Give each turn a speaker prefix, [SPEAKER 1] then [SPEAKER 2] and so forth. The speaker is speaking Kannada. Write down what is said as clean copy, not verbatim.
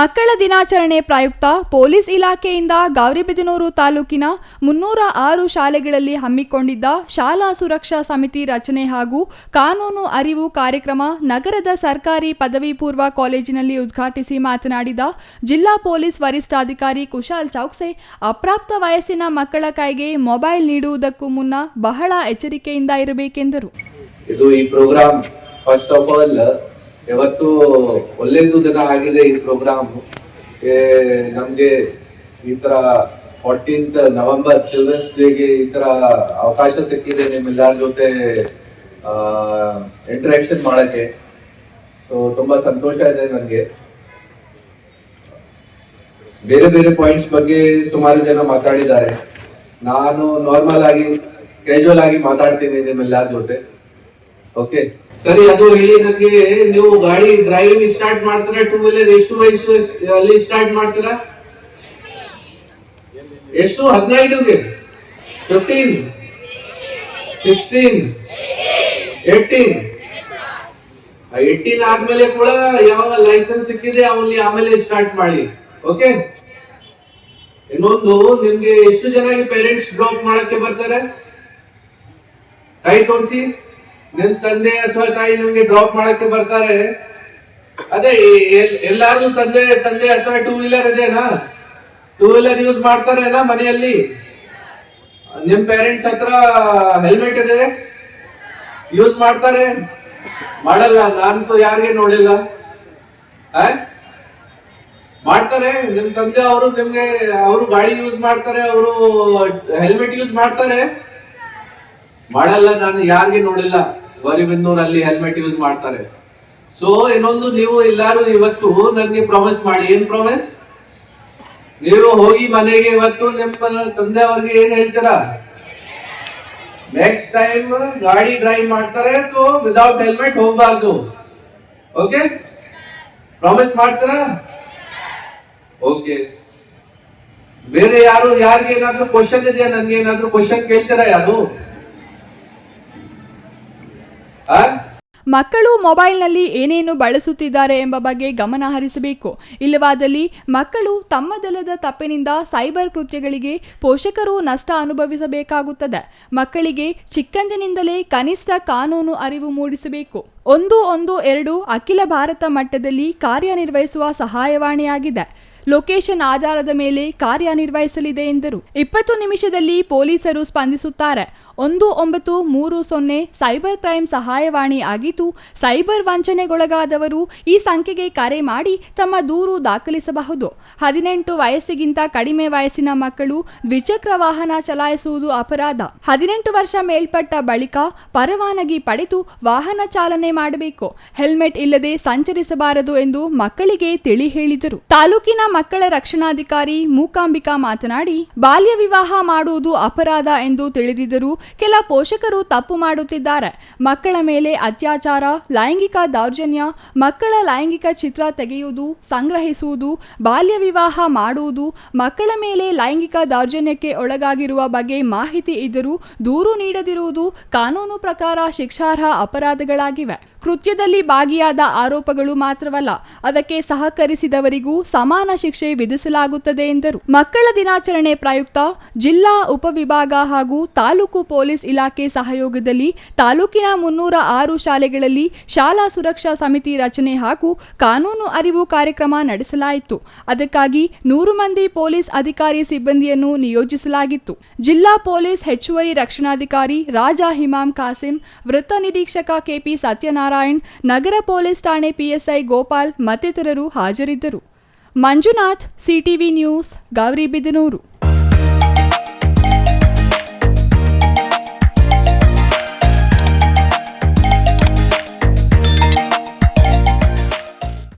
[SPEAKER 1] ಮಕ್ಕಳ ದಿನಾಚರಣೆ ಪ್ರಯುಕ್ತ ಪೊಲೀಸ್ ಇಲಾಖೆಯಿಂದ ಗೌರಿಬಿದನೂರು ತಾಲೂಕಿನ 306 ಶಾಲೆಗಳಲ್ಲಿ ಹಮ್ಮಿಕೊಂಡಿದ್ದ ಶಾಲಾ ಸುರಕ್ಷಾ ಸಮಿತಿ ರಚನೆ ಹಾಗೂ ಕಾನೂನು ಅರಿವು ಕಾರ್ಯಕ್ರಮ ನಗರದ ಸರ್ಕಾರಿ ಪದವಿ ಪೂರ್ವ ಕಾಲೇಜಿನಲ್ಲಿ ಉದ್ಘಾಟಿಸಿ ಮಾತನಾಡಿದ ಜಿಲ್ಲಾ ಪೊಲೀಸ್ ವರಿಷ್ಠಾಧಿಕಾರಿ ಕುಶಾಲ್ ಚೌಕ್ಸೆ, ಅಪ್ರಾಪ್ತ ವಯಸ್ಸಿನ ಮಕ್ಕಳ ಕೈಗೆ ಮೊಬೈಲ್ ನೀಡುವುದಕ್ಕೂ ಮುನ್ನ ಬಹಳ ಎಚ್ಚರಿಕೆಯಿಂದ ಇರಬೇಕೆಂದರು.
[SPEAKER 2] ಇದು ಈ ಪ್ರೋಗ್ರಾಂ ಫಸ್ಟ್ ಆಫ್ ಆಲ್ ಇವತ್ತು ಒಳ್ಳೆಯದು ದಿನ ಆಗಿದೆ. ಈ ಪ್ರೋಗ್ರಾಮ್ ನಮ್ಗೆ ಈ ತರ 14th ನವೆಂಬರ್ ಚಿಲ್ಡ್ರನ್ಸ್ ಡೇಗೆ ಈ ತರ ಅವಕಾಶ ಸಿಕ್ಕಿದೆ ನಿಮ್ಮೆಲ್ಲರ ಜೊತೆ ಇಂಟರಾಕ್ಷನ್ ಮಾಡಕ್ಕೆ. ಸೊ ತುಂಬಾ ಸಂತೋಷ ಇದೆ ನನಗೆ. ಬೇರೆ ಬೇರೆ ಪಾಯಿಂಟ್ಸ್ ಬಗ್ಗೆ ಸುಮಾರು ಜನ ಮಾತಾಡಿದ್ದಾರೆ. ನಾನು ನಾರ್ಮಲ್ ಆಗಿ ಕ್ಯಾಶುವಲ್ ಆಗಿ ಮಾತಾಡ್ತೀನಿ ನಿಮ್ಮೆಲ್ಲರ ಜೊತೆ. ಓಕೆ ಸರಿ, ಅದು ಹೇಳಿ ನನಗೆ, ನೀವು ಗಾಡಿ ಡ್ರೈವಿಂಗ್ ಸ್ಟಾರ್ಟ್ ಮಾಡ್ತೀರಾ? ಟೂ ವೀಲರ್ ಎಷ್ಟು ವಯಸ್ಸು ಅಲ್ಲಿ ಸ್ಟಾರ್ಟ್ ಮಾಡ್ತೀರಾ? ಎಷ್ಟು? 15ಗೆ 15 16 18 18 ಆದ್ಮೇಲೆ ಕೂಡ ಯಾವ ಲೈಸೆನ್ಸ್ ಸಿಕ್ಕಿದೆ ಅವಲ್ಲಿ ಆಮೇಲೆ ಸ್ಟಾರ್ಟ್ ಮಾಡಿ. ಓಕೆ. ಇನ್ನೊಂದು, ನಿಮ್ಗೆ ಎಷ್ಟು ಜನ ಪೇರೆಂಟ್ಸ್ ಡ್ರಾಪ್ ಮಾಡಕ್ಕೆ ಬರ್ತಾರೆ? ಕೈ ತೋರಿಸಿ. ನಿಮ್ ತಂದೆ ಅಥವಾ ತಾಯಿ ನಿಮ್ಗೆ ಡ್ರಾಪ್ ಮಾಡಕ್ಕೆ ಬರ್ತಾರೆ? ಅದೇ ಎಲ್ಲಾರು ತಂದೆ ಅಥವಾ ಟೂ ವೀಲರ್ ಇದೆನಾ? ಟೂ ವೀಲರ್ ಯೂಸ್ ಮಾಡ್ತಾರೇನಾ ಮನೆಯಲ್ಲಿ? ನಿಮ್ ಪೇರೆಂಟ್ಸ್ ಹತ್ರ ಹೆಲ್ಮೆಟ್ ಇದೆ? ಯೂಸ್ ಮಾಡ್ತಾರೆ? ಮಾಡಲ್ಲ. ನಾನಂತೂ ಯಾರಿಗೆ ನೋಡಿಲ್ಲ. ಮಾಡ್ತಾರೆ. ನಿಮ್ ತಂದೆ ಅವರು ಗಾಡಿ ಯೂಸ್ ಮಾಡ್ತಾರೆ, ಅವರು ಹೆಲ್ಮೆಟ್ ಯೂಸ್ ಮಾಡ್ತಾರೆ? ಮಾಡಲ್ಲ. ನಾನು ಯಾರಿಗೆ ನೋಡಿಲ್ಲ ಗೌರಿಬಿದನೂರಲ್ಲಿ ಹೆಲ್ಮೆಟ್ ಯೂಸ್ ಮಾಡ್ತಾರೆ. ಸೊ ಇನ್ನೊಂದು, ನೀವು ಎಲ್ಲಾರು ಇವತ್ತು ನನಗೆ ಪ್ರಾಮಿಸ್ ಮಾಡಿ. ಏನ್ ಪ್ರಾಮಿಸ್? ನೀವು ಹೋಗಿ ಮನೆಗೆ ಇವತ್ತು ನಿಮ್ಮ ತಂದೆ ಅವ್ರಿಗೆ ಏನ್ ಹೇಳ್ತೀರಾ? ನೆಕ್ಸ್ಟ್ ಟೈಮ್ ಗಾಡಿ ಡ್ರೈವ್ ಮಾಡ್ತಾರೆ ಸೊ ವಿದೌಟ್ ಹೆಲ್ಮೆಟ್ ಹೋಗ್ಬಾರ್ದು. ಓಕೆ? ಪ್ರಾಮಿಸ್ ಮಾಡ್ತೀರಾ? ಓಕೆ. ಬೇರೆ ಯಾರಿಗೆ ಏನಾದ್ರು ಕ್ವಶನ್ ಇದೆಯಾ? ನನ್ಗೆ ಏನಾದ್ರು ಕ್ವಶನ್ ಕೇಳ್ತೀರಾ ಯಾರು?
[SPEAKER 1] ಮಕ್ಕಳು ಮೊಬೈಲ್ನಲ್ಲಿ ಏನೇನು ಬಳಸುತ್ತಿದ್ದಾರೆ ಎಂಬ ಬಗ್ಗೆ ಗಮನ ಹರಿಸಬೇಕು. ಇಲ್ಲವಾದಲ್ಲಿ ಮಕ್ಕಳು ತಮ್ಮದಲ್ಲದ ತಪ್ಪಿನಿಂದ ಸೈಬರ್ ಕೃತ್ಯಗಳಿಗೆ ಪೋಷಕರು ನಷ್ಟ ಅನುಭವಿಸಬೇಕಾಗುತ್ತದೆ. ಮಕ್ಕಳಿಗೆ ಚಿಕ್ಕಂದಿನಿಂದಲೇ ಕನಿಷ್ಠ ಕಾನೂನು ಅರಿವು ಮೂಡಿಸಬೇಕು. 112 ಅಖಿಲ ಭಾರತ ಮಟ್ಟದಲ್ಲಿ ಕಾರ್ಯನಿರ್ವಹಿಸುವ ಸಹಾಯವಾಣಿಯಾಗಿದೆ. ಲೊಕೇಶನ್ ಆಧಾರದ ಮೇಲೆ ಕಾರ್ಯನಿರ್ವಹಿಸಲಿದೆ ಎಂದರು. 20 ನಿಮಿಷದಲ್ಲಿ ಪೊಲೀಸರು ಸ್ಪಂದಿಸುತ್ತಾರೆ. 1930 ಸೈಬರ್ ಕ್ರೈಮ್ ಸಹಾಯವಾಣಿ ಆಗಿದ್ದು, ಸೈಬರ್ ವಂಚನೆಗೊಳಗಾದವರು ಈ ಸಂಖ್ಯೆಗೆ ಕರೆ ಮಾಡಿ ತಮ್ಮ ದೂರು ದಾಖಲಿಸಬಹುದು. 18 ವಯಸ್ಸಿಗಿಂತ ಕಡಿಮೆ ವಯಸ್ಸಿನ ಮಕ್ಕಳು ದ್ವಿಚಕ್ರ ವಾಹನ ಚಲಾಯಿಸುವುದು ಅಪರಾಧ. 18 ವರ್ಷ ಮೇಲ್ಪಟ್ಟ ಬಳಿಕ ಪರವಾನಗಿ ಪಡೆದು ವಾಹನ ಚಾಲನೆ ಮಾಡಬೇಕು. ಹೆಲ್ಮೆಟ್ ಇಲ್ಲದೆ ಸಂಚರಿಸಬಾರದು ಎಂದು ಮಕ್ಕಳಿಗೆ ತಿಳಿ ಹೇಳಿದರು. ತಾಲೂಕಿನ ಮಕ್ಕಳ ರಕ್ಷಣಾಧಿಕಾರಿ ಮೂಕಾಂಬಿಕಾ ಮಾತನಾಡಿ, ಬಾಲ್ಯ ವಿವಾಹ ಮಾಡುವುದು ಅಪರಾಧ ಎಂದು ತಿಳಿದಿದ್ದರೂ ಕೆಲ ಪೋಷಕರು ತಪ್ಪು ಮಾಡುತ್ತಿದ್ದಾರೆ. ಮಕ್ಕಳ ಮೇಲೆ ಅತ್ಯಾಚಾರ, ಲೈಂಗಿಕ ದೌರ್ಜನ್ಯ, ಮಕ್ಕಳ ಲೈಂಗಿಕ ಚಿತ್ರ ತೆಗೆಯುವುದು, ಸಂಗ್ರಹಿಸುವುದು, ಬಾಲ್ಯ ವಿವಾಹ ಮಾಡುವುದು, ಮಕ್ಕಳ ಮೇಲೆ ಲೈಂಗಿಕ ದೌರ್ಜನ್ಯಕ್ಕೆ ಒಳಗಾಗಿರುವ ಬಗ್ಗೆ ಮಾಹಿತಿ ಇದ್ದರೂ ದೂರು ನೀಡದಿರುವುದು ಕಾನೂನು ಪ್ರಕಾರ ಶಿಕ್ಷಾರ್ಹ ಅಪರಾಧಗಳಾಗಿವೆ. ಕೃತ್ಯದಲ್ಲಿ ಭಾಗಿಯಾದ ಆರೋಪಗಳು ಮಾತ್ರವಲ್ಲ, ಅದಕ್ಕೆ ಸಹಕರಿಸಿದವರಿಗೂ ಸಮಾನ ಶಿಕ್ಷೆ ವಿಧಿಸಲಾಗುತ್ತದೆ ಎಂದರು. ಮಕ್ಕಳ ದಿನಾಚರಣೆ ಪ್ರಯುಕ್ತ ಜಿಲ್ಲಾ ಉಪವಿಭಾಗ ಹಾಗೂ ತಾಲೂಕು ಪೊಲೀಸ್ ಇಲಾಖೆ ಸಹಯೋಗದಲ್ಲಿ ತಾಲೂಕಿನ 306 ಶಾಲೆಗಳಲ್ಲಿ ಶಾಲಾ ಸುರಕ್ಷಾ ಸಮಿತಿ ರಚನೆ ಹಾಗೂ ಕಾನೂನು ಅರಿವು ಕಾರ್ಯಕ್ರಮ ನಡೆಸಲಾಯಿತು. ಅದಕ್ಕಾಗಿ 100 ಮಂದಿ ಪೊಲೀಸ್ ಅಧಿಕಾರಿ ಸಿಬ್ಬಂದಿಯನ್ನು ನಿಯೋಜಿಸಲಾಗಿತ್ತು. ಜಿಲ್ಲಾ ಪೊಲೀಸ್ ಹೆಚ್ಚುವರಿ ರಕ್ಷಣಾಧಿಕಾರಿ ರಾಜಾ ಹಿಮಾಮ್ ಕಾಸಿಂ, ವೃತ್ತ ನಿರೀಕ್ಷಕ ಕೆಪಿ ಸತ್ಯನಾರಾಯಣ್, ನಗರ ಪೊಲೀಸ್ ಠಾಣೆ ಪಿಎಸ್ಐ ಗೋಪಾಲ್ ಮತ್ತಿತರರು ಹಾಜರಿದ್ದರು. Manjunath, CTV news, Gauribidanur.